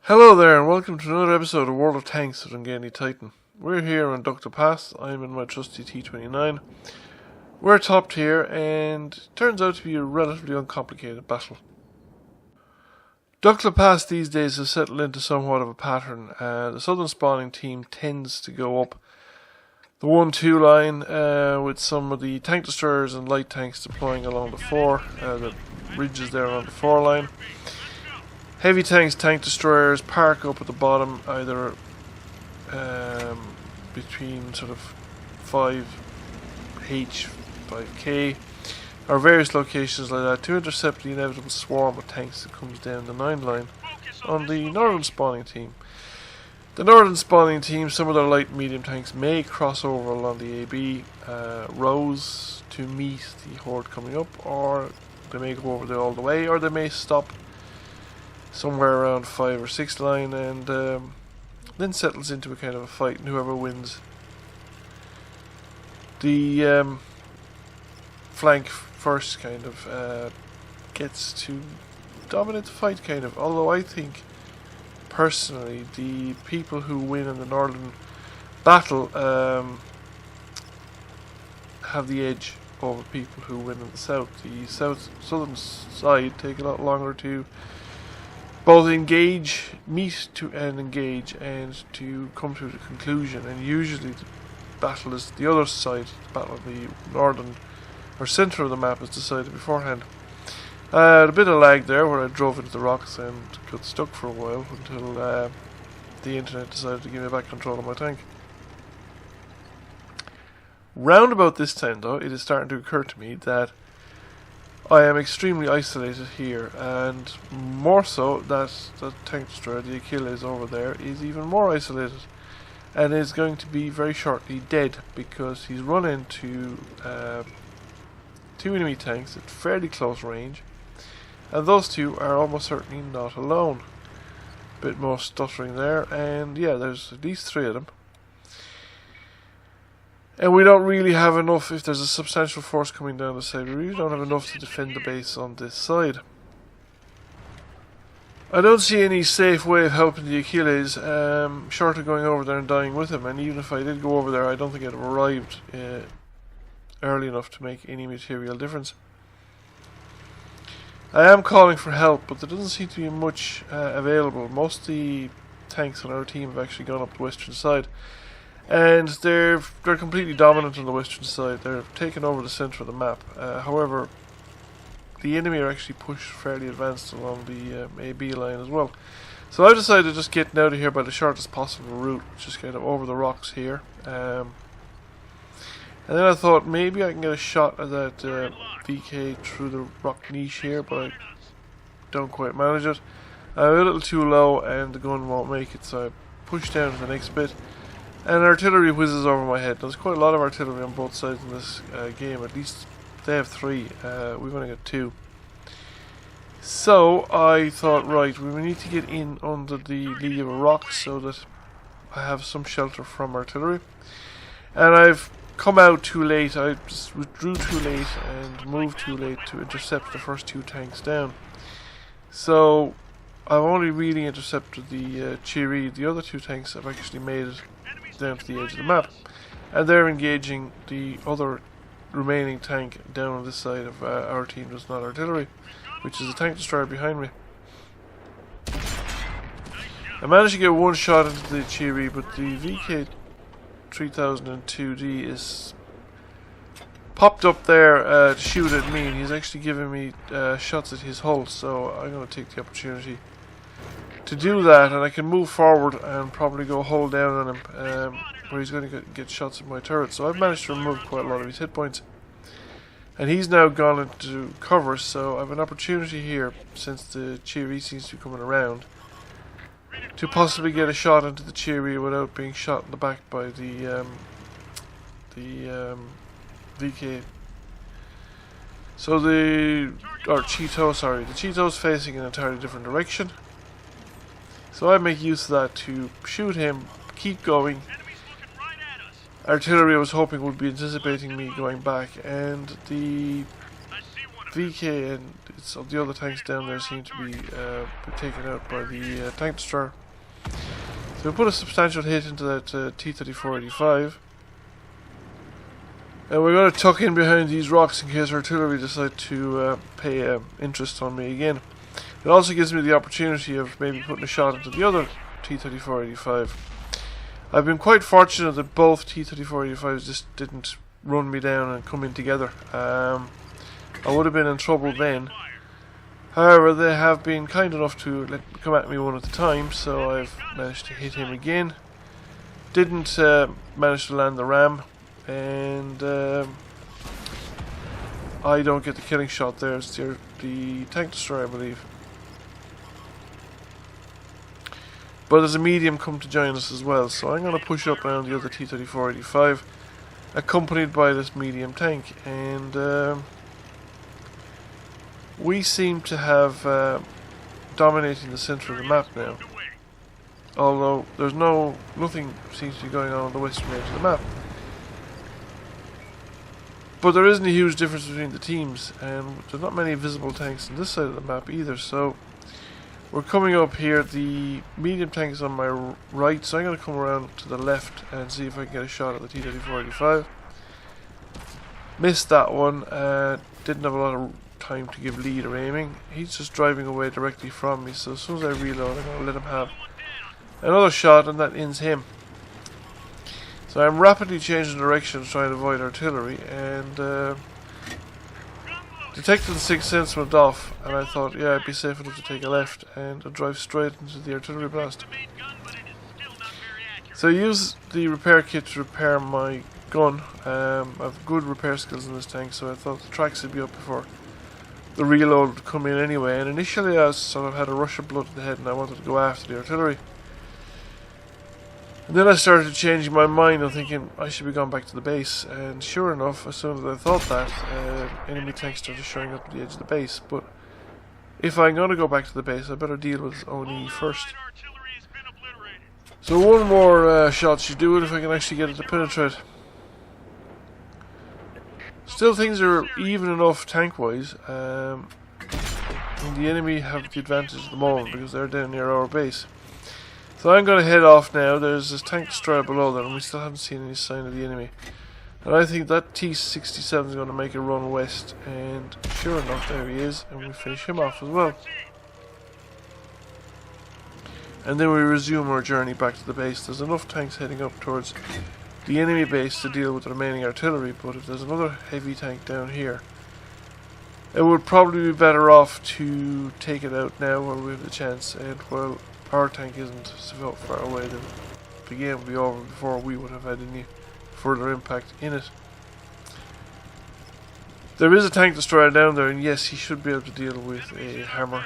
Hello there and welcome to another episode of World of Tanks with Ungainly Titan. We're here on Dukla Pass. I'm in my trusty T29. We're top tier and it turns out to be a relatively uncomplicated battle. Dukla Pass these days has settled into somewhat of a pattern. The southern spawning team tends to go up the 1-2 line with some of the tank destroyers and light tanks deploying along the 4, the ridges there on the 4 line. Heavy tanks, tank destroyers park up at the bottom, either between sort of 5H, 5K, or various locations like that to intercept the inevitable swarm of tanks that comes down the 9 line on the northern spawning team. The northern spawning team, some of their light and medium tanks may cross over along the AB rows to meet the horde coming up, or they may go over there all the way, or they may stop somewhere around 5 or 6 line and then settles into a kind of a fight, and whoever wins the flank first kind of gets to dominate the fight kind of. Although I think personally the people who win in the northern battle have the edge over people who win in the south. The southern side take a lot longer to both meet and engage and to come to the conclusion, and usually the battle is the other side. The battle of the northern or centre of the map is decided beforehand. A bit of lag there where I drove into the rocks and got stuck for a while until the internet decided to give me back control of my tank. Round about this time though, it is starting to occur to me that I am extremely isolated here, and more so that the tank destroyer, the Achilles over there, is even more isolated and is going to be very shortly dead because he's run into 2 enemy tanks at fairly close range, and those 2 are almost certainly not alone. Bit more stuttering there, and yeah, there's at least 3 of them. And we don't really have enough. If there's a substantial force coming down the side, we really don't have enough to defend the base on this side. I don't see any safe way of helping the Achilles, short of going over there and dying with him. And even if I did go over there, I don't think I'd have arrived early enough to make any material difference. I am calling for help, but there doesn't seem to be much available. Most of the tanks on our team have actually gone up the western side. And they're completely dominant on the western side. They're taking over the centre of the map. However, the enemy are actually pushed fairly advanced along the AB line as well. So I've decided to just get out of here by the shortest possible route, which is kind of over the rocks here. And then I thought maybe I can get a shot at that VK through the rock niche here, but I don't quite manage it. I'm a little too low and the gun won't make it, so I push down to the next bit. And artillery whizzes over my head. There's quite a lot of artillery on both sides in this game. At least they have 3. We've only got 2. So I thought, right, we need to get in under the lee of a rock so that I have some shelter from artillery. And I've come out too late. I just withdrew too late and moved too late to intercept the first 2 tanks down. So I've only really intercepted the Chiri. The other 2 tanks have actually made it down to the edge of the map, and they're engaging the other remaining tank down on this side of our team that's not artillery, which is a tank destroyer behind me. I managed to get 1 shot into the Chiri, but the VK 3002D is popped up there to shoot at me, and he's actually giving me shots at his hull, so I'm going to take the opportunity to do that, and I can move forward and probably go hold down on him where he's going to get shots at my turret. So I've managed to remove quite a lot of his hit points, and he's now gone into cover, so I have an opportunity here, since the Chiri seems to be coming around, to possibly get a shot into the Chiri without being shot in the back by the VK. So the Cheeto's facing an entirely different direction. So I make use of that to shoot him, keep going. Artillery I was hoping would be anticipating me going back, and the VK and the other tanks down there seem to be taken out by the tank destroyer. So we put a substantial hit into that T-34-85. And we're going to tuck in behind these rocks in case artillery decide to pay interest on me again. It also gives me the opportunity of maybe putting a shot into the other T-34-85. I've been quite fortunate that both T-34-85s just didn't run me down and come in together. I would have been in trouble then. However, they have been kind enough to come at me one at a time, so I've managed to hit him again. Didn't manage to land the ram, and I don't get the killing shot there. It's the tank destroyer, I believe. But there's a medium come to join us as well, so I'm going to push up around the other T-34-85, accompanied by this medium tank, and we seem to have dominating the center of the map now. Although there's nothing seems to be going on the western edge of the map. But there isn't a huge difference between the teams, and there's not many visible tanks on this side of the map either, so we're coming up here. The medium tank is on my right, so I'm going to come around to the left and see if I can get a shot at the T-34-85. Missed that one, didn't have a lot of time to give lead or aiming. He's just driving away directly from me, so as soon as I reload I'm going to let him have another shot, and that ends him. So I'm rapidly changing direction to try and avoid artillery, and detected the sixth sense went off, and I thought, yeah, I'd be safe enough to take a left and drive straight into the artillery blast. So I used the repair kit to repair my gun. I have good repair skills in this tank, so I thought the tracks would be up before the reload would come in anyway, and initially I sort of had a rush of blood to the head and I wanted to go after the artillery. And then I started changing my mind and thinking I should be going back to the base, and sure enough, as soon as I thought that, enemy tanks started showing up at the edge of the base. But if I'm going to go back to the base, I better deal with ONE first. So one more shot should do it if I can actually get it to penetrate. Still, things are even enough tank-wise, and the enemy have the advantage at the moment because they're down near our base. So I'm going to head off now. There's this tank destroyer below there, and we still haven't seen any sign of the enemy. And I think that T-67 is going to make a run west, and sure enough, there he is, and we finish him off as well. And then we resume our journey back to the base. There's enough tanks heading up towards the enemy base to deal with the remaining artillery, but if there's another heavy tank down here, it would probably be better off to take it out now while we have the chance, and while our tank isn't so far away, then the game will be over before we would have had any further impact in it. There is a tank destroyer down there, and yes, he should be able to deal with a hammer.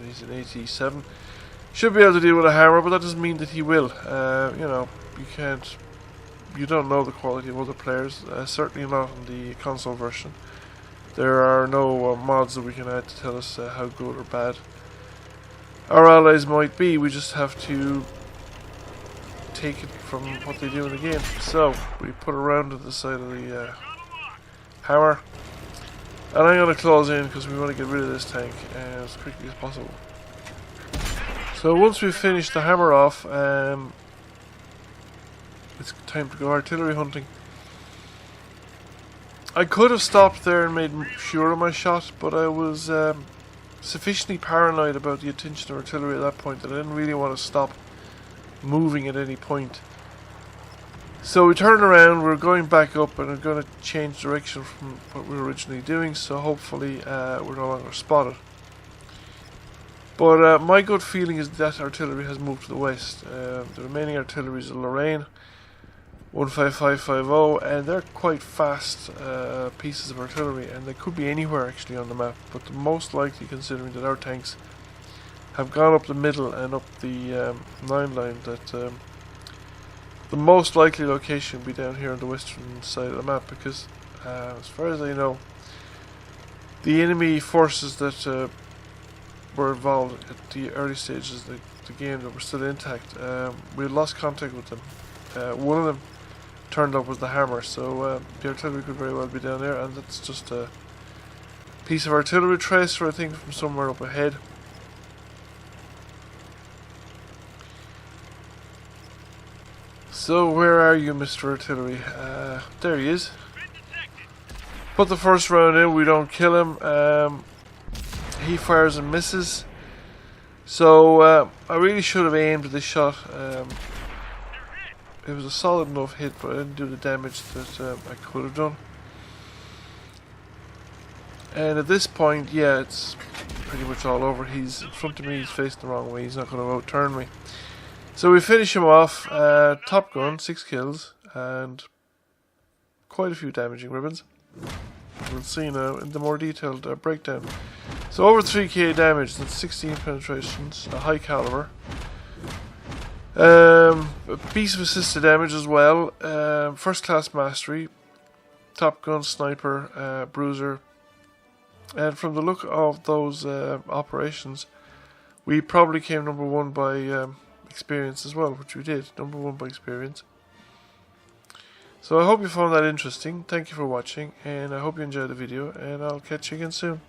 He's an AT-7. Should be able to deal with a hammer, but that doesn't mean that he will. You know, you don't know the quality of other players, certainly not in the console version. There are no mods that we can add to tell us how good or bad our allies might be. We just have to take it from what they do in the game. So we put a round to the side of the hammer, and I'm going to close in because we want to get rid of this tank as quickly as possible. So once we've finished the hammer off, it's time to go artillery hunting. I could have stopped there and made sure of my shot, but I was sufficiently paranoid about the attention of artillery at that point that I didn't really want to stop moving at any point. So we turned around, we're going back up, and we're going to change direction from what we were originally doing, so hopefully we're no longer spotted. But my gut feeling is that artillery has moved to the west. The remaining artillery is a Lorraine 15550, and they're quite fast pieces of artillery, and they could be anywhere actually on the map, but the most likely, considering that our tanks have gone up the middle and up the 9 line, that the most likely location would be down here on the western side of the map, because as far as I know, the enemy forces that were involved at the early stages of the game that were still intact, we had lost contact with them. One of them turned up was the hammer. So the artillery could very well be down there, and that's just a piece of artillery tracer, I think, from somewhere up ahead. So where are you, Mr. Artillery? There he is. Put the first round in, we don't kill him. He fires and misses. So I really should have aimed this shot. It was a solid enough hit, but I didn't do the damage that I could have done. And at this point, yeah, it's pretty much all over. He's in front of me, he's facing the wrong way, he's not going to outturn me. So we finish him off. Top gun, 6 kills, and quite a few damaging ribbons. We'll see now in the more detailed breakdown. So over 3k damage, that's 16 penetrations, a high caliber. A piece of assisted damage as well. First class mastery, top gun, sniper, bruiser. And from the look of those operations, we probably came number 1 by experience as well, which we did, number 1 by experience. So I hope you found that interesting. Thank you for watching, and I hope you enjoyed the video, and I'll catch you again soon.